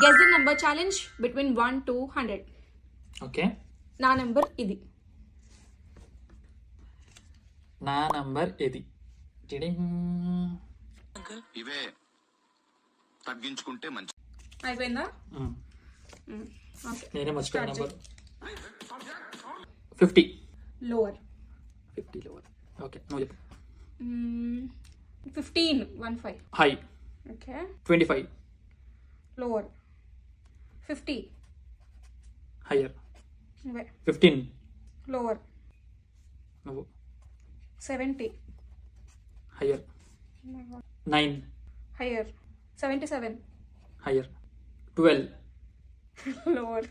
Guess the number challenge between 1 to 100. Okay, నా number ఇది. నా నంబర్ ఇది. ఇవే తగ్గించుకుంటే మంచి. అయిపోయిందా? నేనే మర్చిపోయా నంబర్. 50. లోవర్. 50 లోవర్. ఓకే, నువ్వు చెప్పు. 15. High. Okay. 25. Lower. 50. Higher. 15. 15. Lower. నువ్వు. 70. Higher. 9. Higher. 77. Higher. 12. Lower.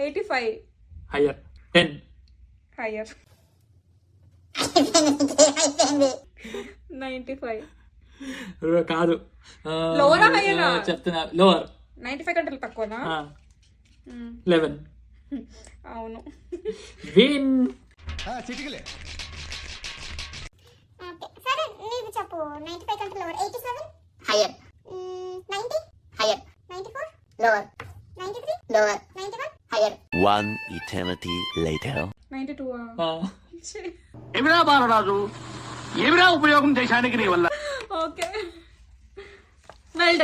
85. Higher. 10. Higher. 95. కాదు, లోవరా హయ్యరా? చెప్తున్నా. లోవర్. 95 కంటే తక్కువనా? 11. అవును. విన్. చిటికలే. సరే నీది చెప్పు. 95 కంటే lower. 87. Hire. 90. Hire. 94. Lower. 93. Lower. 91. Hire. One eternity later. 92. ఏమిరా బాలరాజు, ఏమిరా ఉపయోగం దేశానికి నీ వల్ల? Okay, well done.